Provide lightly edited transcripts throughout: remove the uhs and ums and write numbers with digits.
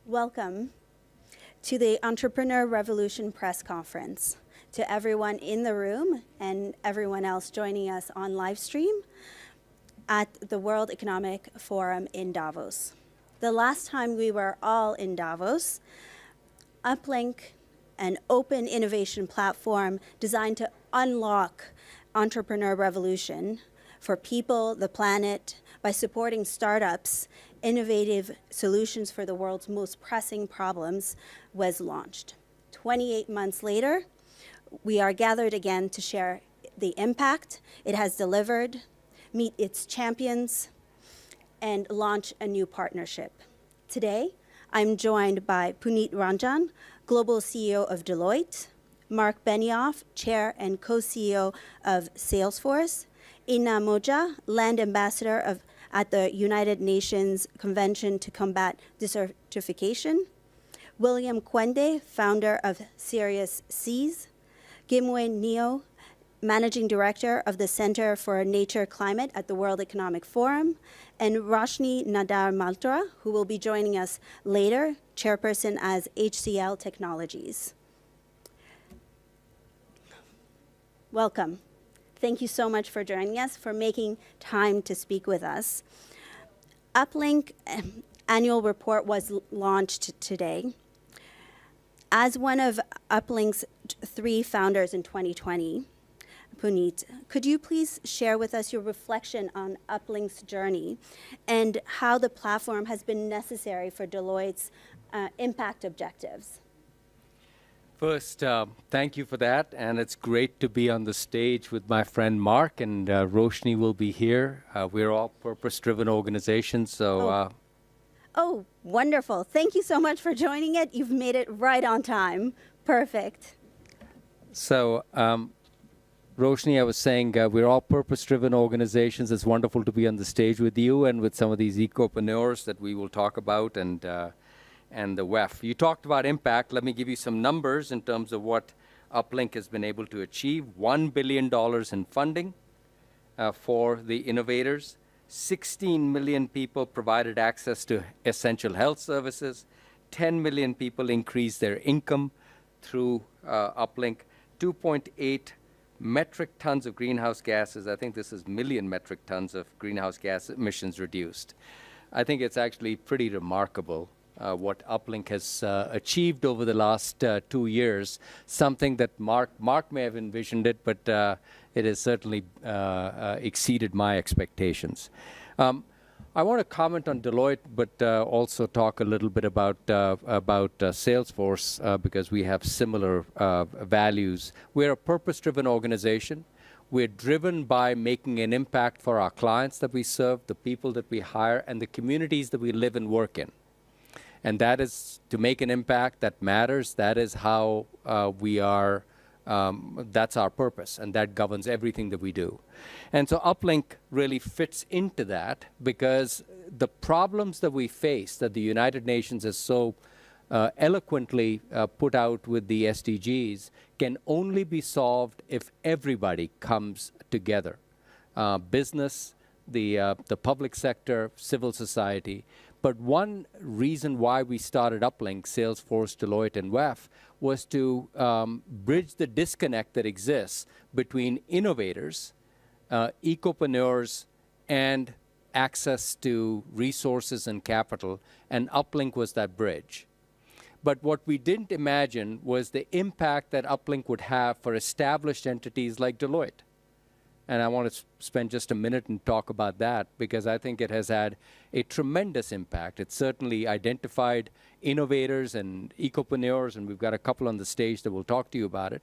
Welcome to the Entrepreneur Revolution press conference. To everyone in the room and everyone else joining us on live stream at the World Economic Forum in Davos. The last time we were all in Davos, UpLink, an open innovation platform designed to unlock entrepreneur revolution for people, the planet, by supporting startups, innovative solutions for the world's most pressing problems, was launched. 28 months later, we are gathered again to share the impact it has delivered, meet its champions, and launch a new partnership. Today, I'm joined by Puneet Ranjan, Global CEO of Deloitte, Mark Benioff, Chair and Co-CEO of Salesforce, Ina Moja, Land Ambassador at the United Nations Convention to Combat Desertification, William Kwende, founder of Serious Seas, Gimwe Neo, Managing Director of the Center for Nature Climate at the World Economic Forum, and Roshni Nadar Malhotra, who will be joining us later, Chairperson as HCL Technologies. Welcome. Thank you so much for joining us, for making time to speak with us. UpLink annual report was launched today. As one of UpLink's 3 founders in 2020, Puneet, could you please share with us your reflection on UpLink's journey and how the platform has been necessary for Deloitte's impact objectives? First, thank you for that, and it's great to be on the stage with my friend Mark, and Roshni will be here. We're all purpose-driven organizations, so... Oh, wonderful. Thank you so much for joining it. You've made it right on time. Perfect. So, Roshni, I was saying we're all purpose-driven organizations. It's wonderful to be on the stage with you and with some of these ecopreneurs that we will talk about, and the WEF. You talked about impact. Let me give you some numbers in terms of what UpLink has been able to achieve. $1 billion in funding for the innovators. 16 million people provided access to essential health services. 10 million people increased their income through UpLink. 2.8 metric tons of greenhouse gases. I think this is million metric tons of greenhouse gas emissions reduced. I think it's actually pretty remarkable what UpLink has achieved over the last 2 years, something that Mark may have envisioned it, but it has certainly exceeded my expectations. I want to comment on Deloitte, but also talk a little bit about Salesforce because we have similar values. We're a purpose-driven organization. We're driven by making an impact for our clients that we serve, the people that we hire, and the communities that we live and work in. And that is to make an impact that matters. That is how we are, that's our purpose, and that governs everything that we do. And so UpLink really fits into that because the problems that we face, that the United Nations has so eloquently put out with the SDGs, can only be solved if everybody comes together. Business, the public sector, civil society. But one reason why we started UpLink, Salesforce, Deloitte, and WEF, was to bridge the disconnect that exists between innovators, ecopreneurs, and access to resources and capital, and UpLink was that bridge. But what we didn't imagine was the impact that UpLink would have for established entities like Deloitte. And I want to spend just a minute and talk about that because I think it has had a tremendous impact. It's certainly identified innovators and ecopreneurs, and we've got a couple on the stage that will talk to you about it.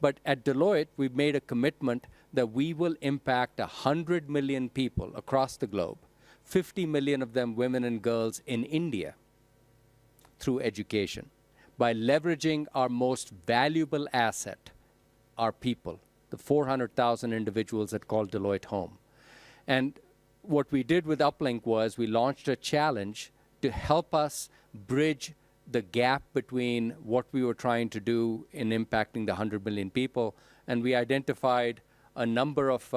But at Deloitte, we've made a commitment that we will impact 100 million people across the globe, 50 million of them women and girls in India, through education, by leveraging our most valuable asset, our people, the 400,000 individuals that call Deloitte home. And what we did with UpLink was we launched a challenge to help us bridge the gap between what we were trying to do in impacting the 100 million people. And we identified a number of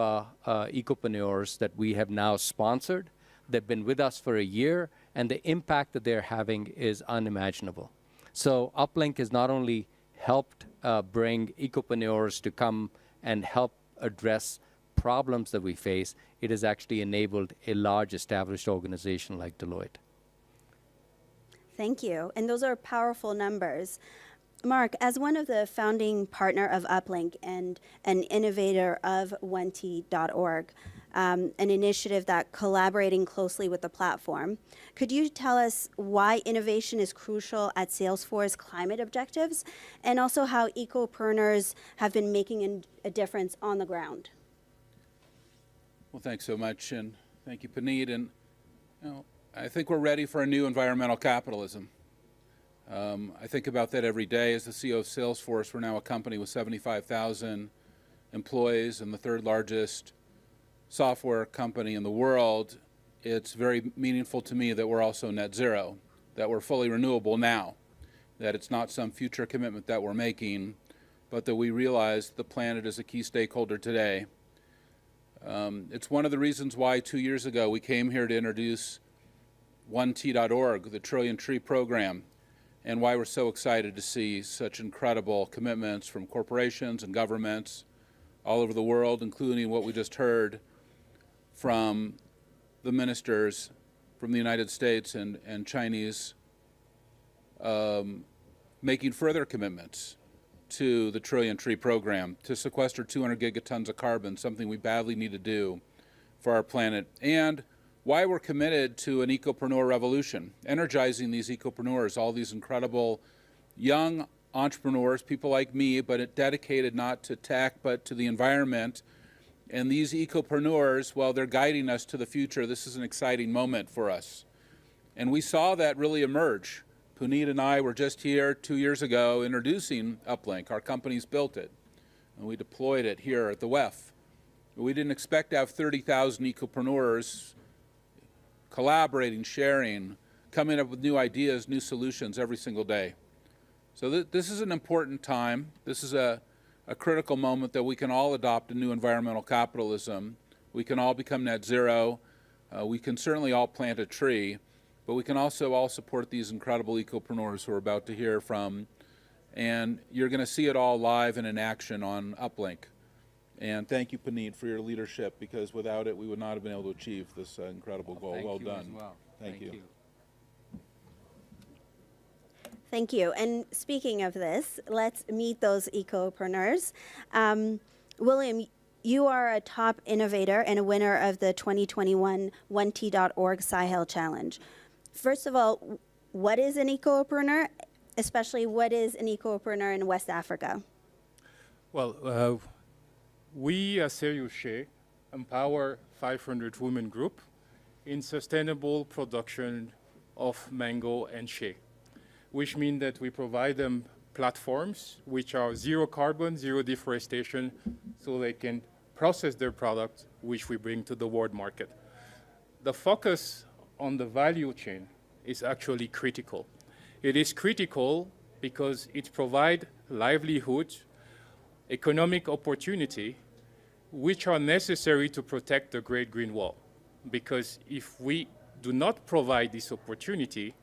ecopreneurs that we have now sponsored. They've been with us for a year, and the impact that they're having is unimaginable. So UpLink has not only helped bring ecopreneurs to come and help address problems that we face, it has actually enabled a large established organization like Deloitte. Thank you. And those are powerful numbers. Mark, as one of the founding partner of UpLink and an innovator of 1T.org, an initiative that collaborating closely with the platform, could you tell us why innovation is crucial at Salesforce climate objectives, and also how ecopreneurs have been making a difference on the ground? Well, thanks so much, and thank you, Puneet. And I think we're ready for a new environmental capitalism. I think about that every day. As the CEO of Salesforce, we're now a company with 75,000 employees and the third largest software company in the world. It's very meaningful to me that we're also net zero, that we're fully renewable now, that it's not some future commitment that we're making, but that we realize the planet is a key stakeholder today. It's one of the reasons why 2 years ago we came here to introduce 1T.org, the Trillion Tree Program, and why we're so excited to see such incredible commitments from corporations and governments all over the world, including what we just heard from the ministers from the United States and Chinese making further commitments to the Trillion Tree Program to sequester 200 gigatons of carbon, something we badly need to do for our planet, and why we're committed to an ecopreneur revolution, energizing these ecopreneurs, all these incredible young entrepreneurs, people like me, but dedicated not to tech, but to the environment. And these ecopreneurs, well, they're guiding us to the future. This is an exciting moment for us. And we saw that really emerge. Puneet and I were just here 2 years ago introducing UpLink. Our companies built it, and we deployed it here at the WEF. We didn't expect to have 30,000 ecopreneurs collaborating, sharing, coming up with new ideas, new solutions every single day. So this is an important time. This is a critical moment that we can all adopt a new environmental capitalism. We can all become net zero. We can certainly all plant a tree, but we can also all support these incredible ecopreneurs who are about to hear from. And you're going to see it all live and in action on UpLink. And thank you, Puneet, for your leadership, because without it, we would not have been able to achieve this incredible goal. Well done. As well. Thank you. Thank you. And speaking of this, let's meet those ecopreneurs. William, you are a top innovator and a winner of the 2021 1T.org Sahel Challenge. First of all, what is an ecopreneur? Especially, what is an ecopreneur in West Africa? Well, we at Serious empower 500 women group in sustainable production of mango and shea, which means that we provide them platforms which are zero carbon, zero deforestation, so they can process their product, which we bring to the world market. The focus on the value chain is actually critical. It is critical because it provides livelihood, economic opportunity, which are necessary to protect the Great Green Wall. Because if we do not provide this opportunity,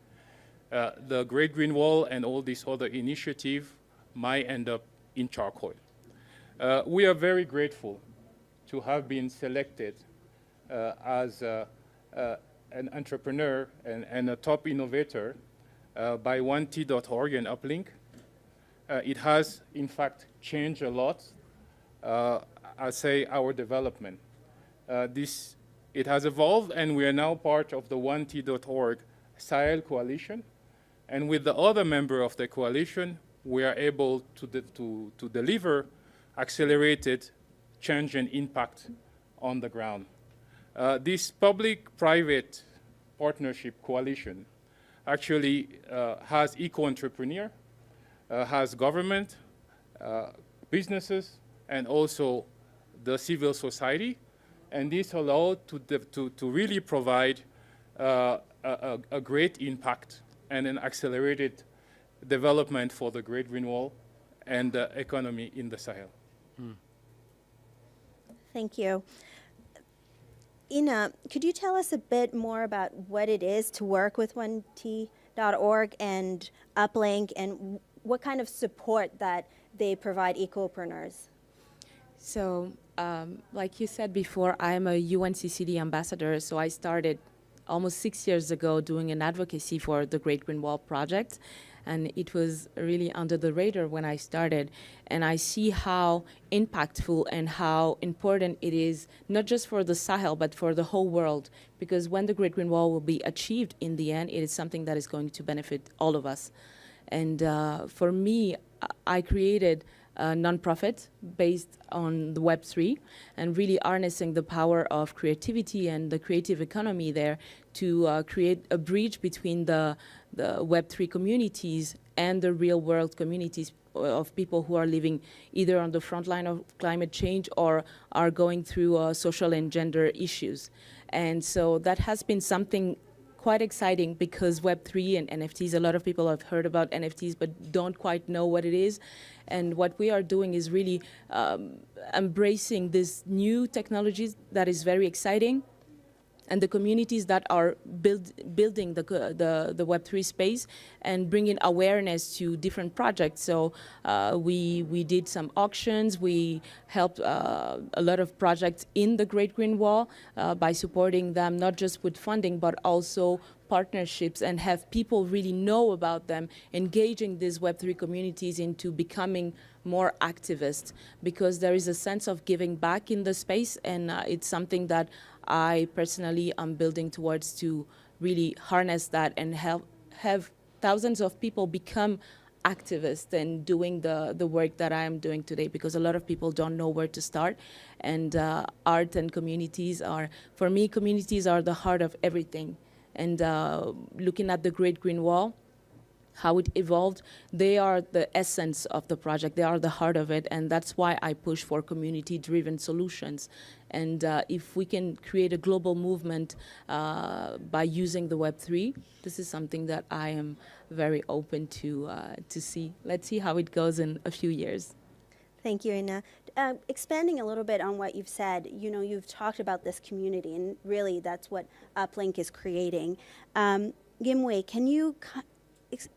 the Great Green Wall and all these other initiatives might end up in charcoal. We are very grateful to have been selected as an entrepreneur and a top innovator by 1T.org and UpLink. It has, in fact, changed a lot, I'll say, our development. It has evolved, and we are now part of the 1T.org Sahel Coalition. And with the other member of the coalition, we are able to deliver accelerated change and impact on the ground. This public-private partnership coalition actually has eco-entrepreneur, has government, businesses, and also the civil society. And this allowed to really provide a great impact and an accelerated development for the Great Green Wall and the economy in the Sahel. Thank you. Ina, could you tell us a bit more about what it is to work with 1T.org and UpLink and what kind of support that they provide ecopreneurs? So, like you said before, I'm a UNCCD ambassador, so I started almost 6 years ago doing an advocacy for the Great Green Wall project, and it was really under the radar when I started, and I see how impactful and how important it is, not just for the Sahel, but for the whole world, because when the Great Green Wall will be achieved in the end, it is something that is going to benefit all of us. And for me, I created a nonprofit based on the Web3 and really harnessing the power of creativity and the creative economy there to create a bridge between the Web3 communities and the real world communities of people who are living either on the front line of climate change or are going through social and gender issues. And so that has been something quite exciting because Web3 and NFTs, a lot of people have heard about NFTs but don't quite know what it is. And what we are doing is really embracing these new technologies that is very exciting, and the communities that are building the Web3 space and bringing awareness to different projects. So we did some auctions. We helped a lot of projects in the Great Green Wall by supporting them, not just with funding, but also partnerships, and have people really know about them, engaging these Web3 communities into becoming more activists, because there is a sense of giving back in the space, and it's something that I personally am building towards to really harness that and have thousands of people become activists and doing the work that I am doing today, because a lot of people don't know where to start. And art and communities are, for me, communities are the heart of everything. And looking at the Great Green Wall, how it evolved, they are the essence of the project. They are the heart of it, and that's why I push for community-driven solutions. And if we can create a global movement by using the Web3, this is something that I am very open to see. Let's see how it goes in a few years. Thank you, Ina. Expanding a little bit on what you've said, you know, you've talked about this community, and really that's what UpLink is creating. Gimwei, can you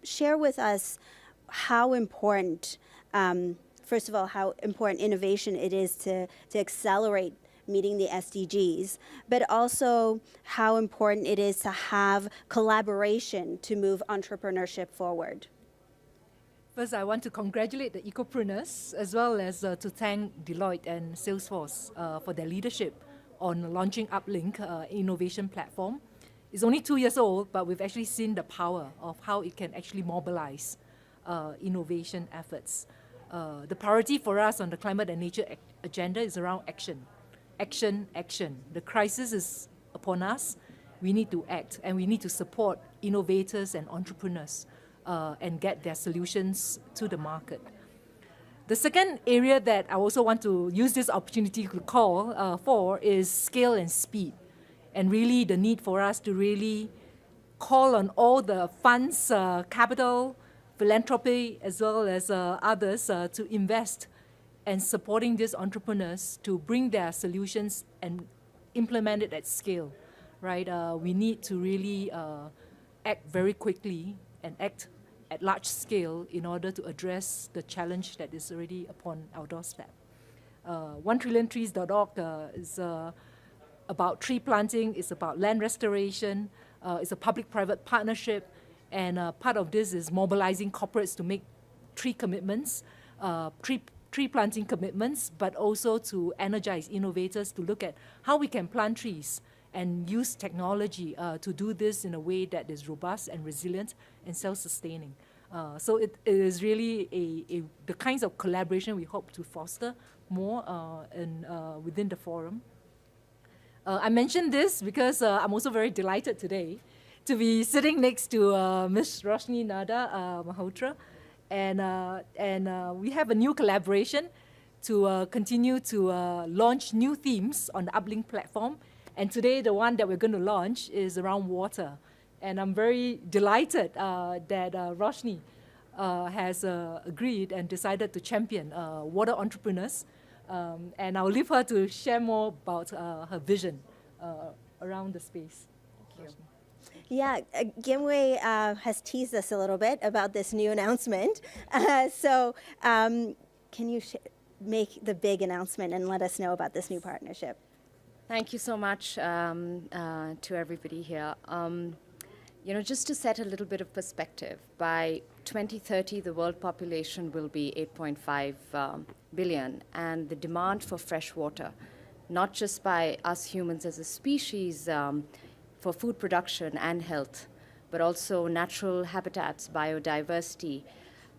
share with us how important, first of all, how important innovation it is to accelerate meeting the SDGs, but also how important it is to have collaboration to move entrepreneurship forward? First, I want to congratulate the ecopreneurs as well as to thank Deloitte and Salesforce for their leadership on launching UpLink innovation platform. It's only 2 years old, but we've actually seen the power of how it can actually mobilize innovation efforts. The priority for us on the climate and nature agenda is around action. Action, action. The crisis is upon us. We need to act, and we need to support innovators and entrepreneurs and get their solutions to the market. The second area that I also want to use this opportunity to call for is scale and speed, and really the need for us to really call on all the funds, capital, philanthropy, as well as others to invest and supporting these entrepreneurs to bring their solutions and implement it at scale, right? We need to really act very quickly and act at large scale in order to address the challenge that is already upon our doorstep. 1TrillionTrees.org is about tree planting, it's about land restoration, it's a public-private partnership, and part of this is mobilizing corporates to make tree commitments, tree planting commitments, but also to energize innovators to look at how we can plant trees and use technology to do this in a way that is robust and resilient and self-sustaining. So it is really the kinds of collaboration we hope to foster more within the forum. I mentioned this because I'm also very delighted today to be sitting next to Ms. Roshni Nada Malhotra, and we have a new collaboration to continue to launch new themes on the UpLink platform. And today, the one that we're going to launch is around water. And I'm very delighted that Roshni has agreed and decided to champion water entrepreneurs. And I'll leave her to share more about her vision around the space. Thank you. Yeah, Gimwei has teased us a little bit about this new announcement. Can you make the big announcement and let us know about this new partnership? Thank you so much to everybody here. Just to set a little bit of perspective, by 2030, the world population will be 8.5 billion, and the demand for fresh water, not just by us humans as a species for food production and health, but also natural habitats, biodiversity,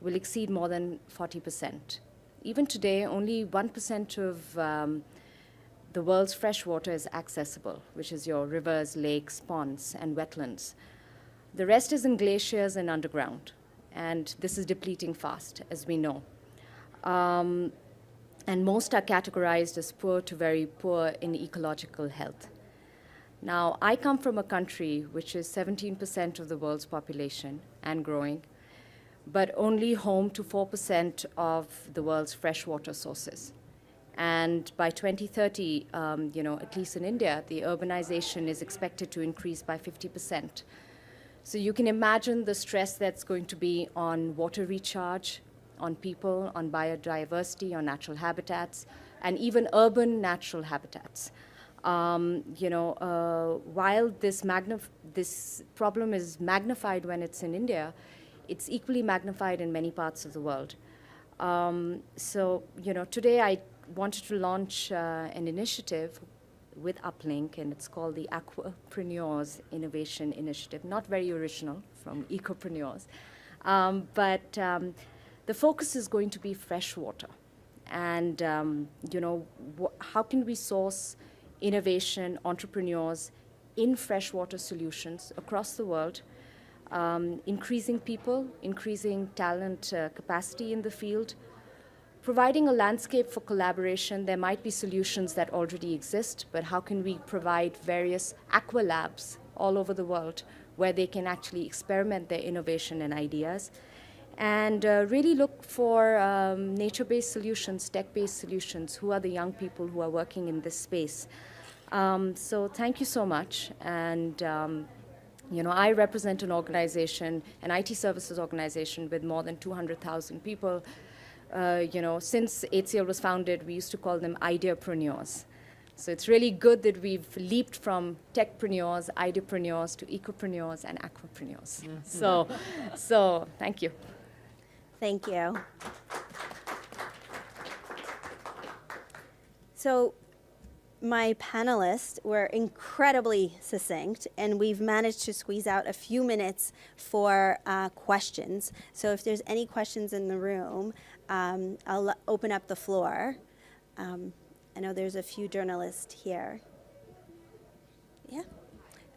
will exceed more than 40%. Even today, only 1% of the world's fresh water is accessible, which is your rivers, lakes, ponds, and wetlands. The rest is in glaciers and underground, and this is depleting fast, as we know. And most are categorized as poor to very poor in ecological health. Now, I come from a country which is 17% of the world's population and growing, but only home to 4% of the world's freshwater sources. And by 2030, at least in India, the urbanization is expected to increase by 50%. So you can imagine the stress that's going to be on water recharge, on people, on biodiversity, on natural habitats, and even urban natural habitats. While this problem is magnified when it's in India, it's equally magnified in many parts of the world. Today I wanted to launch an initiative with UpLink, and it's called the Aquapreneurs Innovation Initiative. Not very original, from ecopreneurs. But the focus is going to be fresh water. And, how can we source innovation, entrepreneurs in freshwater solutions across the world, increasing people, increasing talent capacity in the field, providing a landscape for collaboration. There might be solutions that already exist, but how can we provide various aqua labs all over the world where they can actually experiment their innovation and ideas, and really look for nature-based solutions, tech-based solutions. Who are the young people who are working in this space? So thank you so much. And I represent an organization, an IT services organization with more than 200,000 people. Since HCL was founded, we used to call them ideapreneurs. So it's really good that we've leaped from techpreneurs, ideapreneurs, to ecopreneurs and aquapreneurs. So thank you. Thank you. So my panelists were incredibly succinct, and we've managed to squeeze out a few minutes for questions. So if there's any questions in the room, I'll open up the floor. I know there's a few journalists here. Yeah.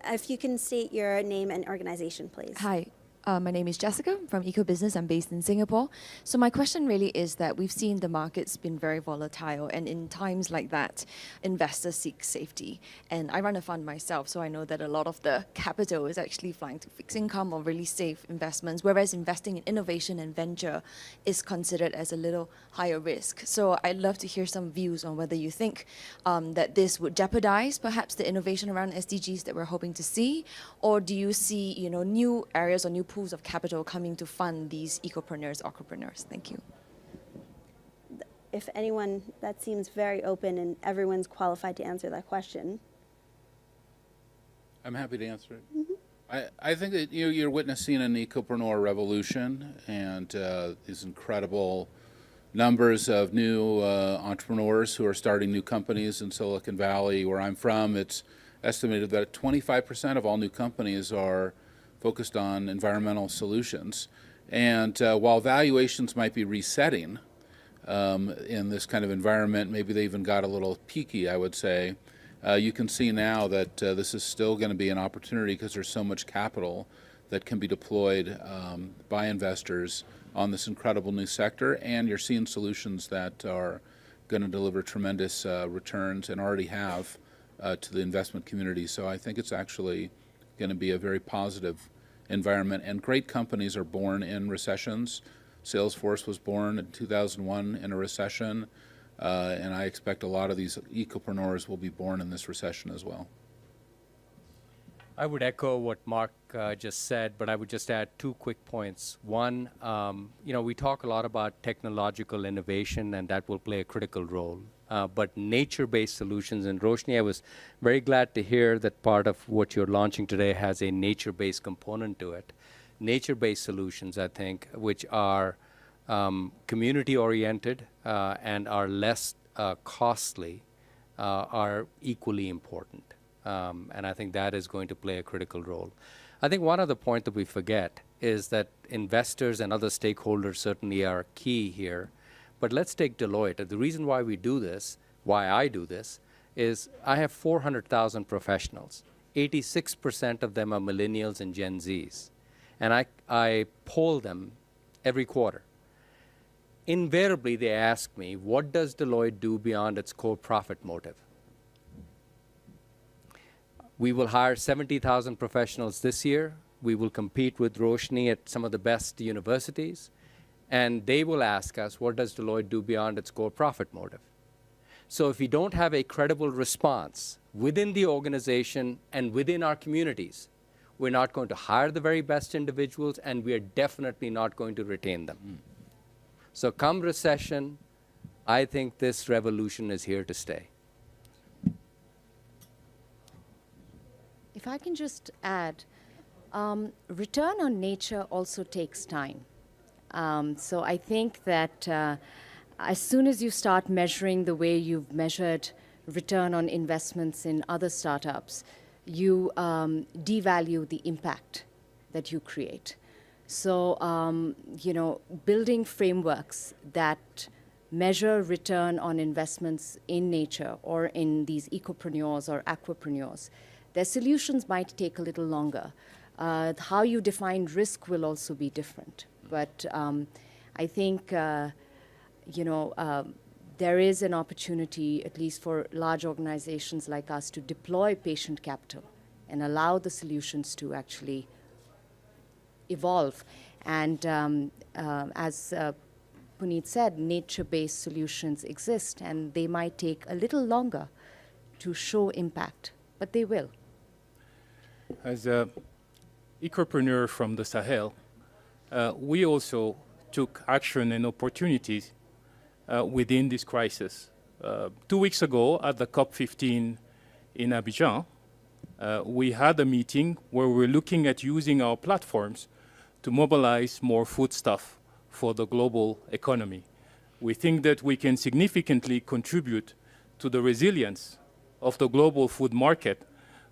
If you can state your name and organization, please. Hi. My name is Jessica from EcoBusiness. I'm based in Singapore. So my question really is that we've seen the market's been very volatile, and in times like that, investors seek safety. And I run a fund myself, so I know that a lot of the capital is actually flying to fixed income or really safe investments, whereas investing in innovation and venture is considered as a little higher risk. So I'd love to hear some views on whether you think that this would jeopardize perhaps the innovation around SDGs that we're hoping to see, or do you see new areas or new pools of capital coming to fund these ecopreneurs, aquapreneurs? Thank you. If anyone, that seems very open and everyone's qualified to answer that question. I'm happy to answer it. Mm-hmm. I think that you're witnessing an ecopreneur revolution, and these incredible numbers of new entrepreneurs who are starting new companies in Silicon Valley, where I'm from. It's estimated that 25% of all new companies are focused on environmental solutions. And while valuations might be resetting in this kind of environment, maybe they even got a little peaky, I would say, you can see now that this is still going to be an opportunity because there's so much capital that can be deployed by investors on this incredible new sector. And you're seeing solutions that are going to deliver tremendous returns and already have to the investment community. So I think it's actually going to be a very positive environment, and great companies are born in recessions. Salesforce was born in 2001 in a recession, and I expect a lot of these ecopreneurs will be born in this recession as well. I would echo what Mark just said, but I would just add 2 quick points. One, we talk a lot about technological innovation, and that will play a critical role. But nature-based solutions, and Roshni, I was very glad to hear that part of what you're launching today has a nature-based component to it. Nature-based solutions, I think, which are community-oriented and are less costly, are equally important. And I think that is going to play a critical role. I think one other point that we forget is that investors and other stakeholders certainly are key here. But let's take Deloitte. The reason why we do this, why I do this, is I have 400,000 professionals. 86% of them are millennials and Gen Zs. And I poll them every quarter. Invariably, they ask me, what does Deloitte do beyond its core profit motive? We will hire 70,000 professionals this year. We will compete with Roshni at some of the best universities. And they will ask us, what does Deloitte do beyond its core profit motive? So if we don't have a credible response within the organization and within our communities, we're not going to hire the very best individuals, and we are definitely not going to retain them. So come recession, I think this revolution is here to stay. If I can just add, return on nature also takes time. So I think that as soon as you start measuring the way you've measured return on investments in other startups, you devalue the impact that you create. So, building frameworks that measure return on investments in nature or in these ecopreneurs or aquapreneurs, their solutions might take a little longer. How you define risk will also be different. But I think, there is an opportunity, at least for large organizations like us, to deploy patient capital and allow the solutions to actually evolve. And as Puneet said, nature-based solutions exist, and they might take a little longer to show impact, but they will. As an ecopreneur from the Sahel, we also took action and opportunities within this crisis. 2 weeks ago at the COP15 in Abidjan, we had a meeting where we're looking at using our platforms to mobilize more foodstuff for the global economy. We think that we can significantly contribute to the resilience of the global food market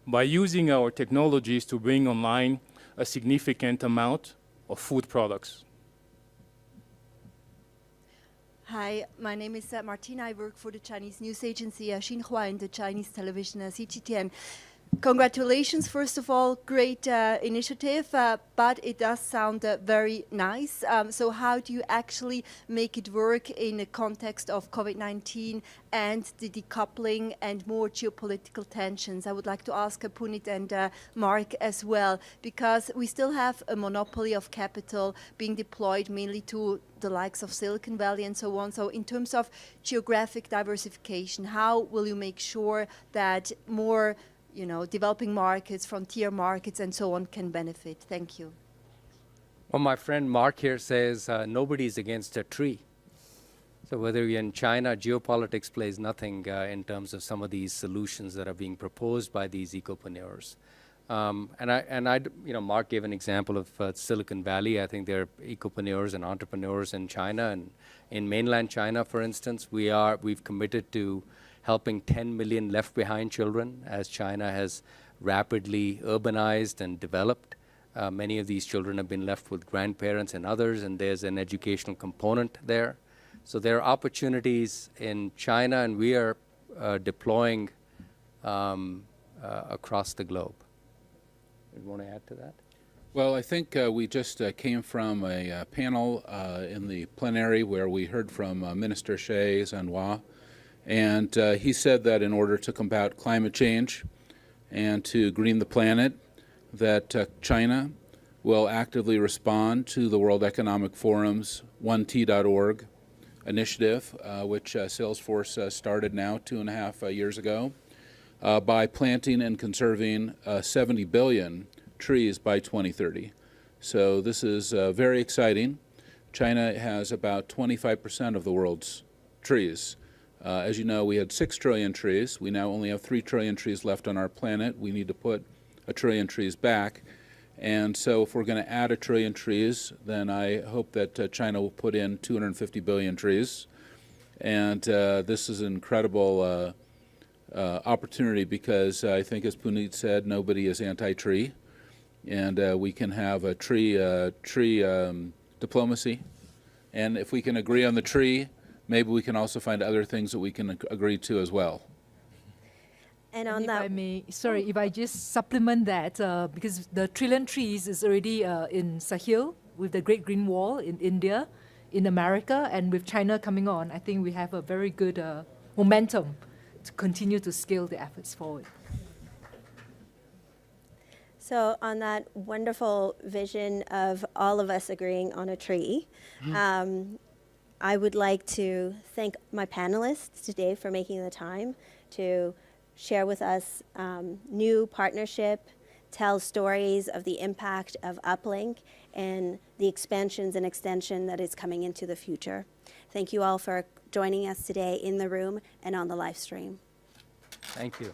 by using our technologies to bring online a significant amount of food products. Hi, my name is Martina. I work for the Chinese news agency Xinhua and the Chinese television CGTN. Congratulations, first of all, great initiative, but it does sound very nice. So how do you actually make it work in the context of COVID-19 and the decoupling and more geopolitical tensions? I would like to ask Puneet and Mark as well, because we still have a monopoly of capital being deployed mainly to the likes of Silicon Valley and so on. So in terms of geographic diversification, how will you make sure that more developing markets, frontier markets, and so on can benefit? Thank you. Well, my friend Mark here says nobody's against a tree. So whether you're in China, geopolitics plays nothing in terms of some of these solutions that are being proposed by these ecopreneurs. Mark gave an example of Silicon Valley. I think there are ecopreneurs and entrepreneurs in China, and in mainland China, for instance, we've committed to helping 10 million left-behind children as China has rapidly urbanized and developed. Many of these children have been left with grandparents and others, and there's an educational component there. So there are opportunities in China, and we are deploying across the globe. You want to add to that? Well, I think we just came from a panel in the plenary where we heard from Minister Xie Zhenhua. And he said that in order to combat climate change and to green the planet, that China will actively respond to the World Economic Forum's 1T.org initiative, which Salesforce started now 2.5 years ago. by planting and conserving 70 billion trees by 2030. So this is very exciting. China has about 25% of the world's trees. As you know, we had 6 trillion trees. We now only have 3 trillion trees left on our planet. We need to put 1 trillion trees back. And so if we're going to add 1 trillion trees, then I hope that China will put in 250 billion trees. And this is an incredible opportunity because I think, as Puneet said, nobody is anti-tree. And we can have a tree diplomacy. And if we can agree on the tree, maybe we can also find other things that we can agree to as well. And And on if that, I may, sorry, if I just supplement that, because the trillion trees is already in Sahel with the Great Green Wall in India, in America, and with China coming on, I think we have a very good momentum to continue to scale the efforts forward. so on that wonderful vision of all of us agreeing on a tree, I would like to thank my panelists today for making the time to share with us new partnership, tell stories of the impact of UpLink and the expansions and extension that is coming into the future. Thank you all for joining us today in the room and on the live stream. Thank you.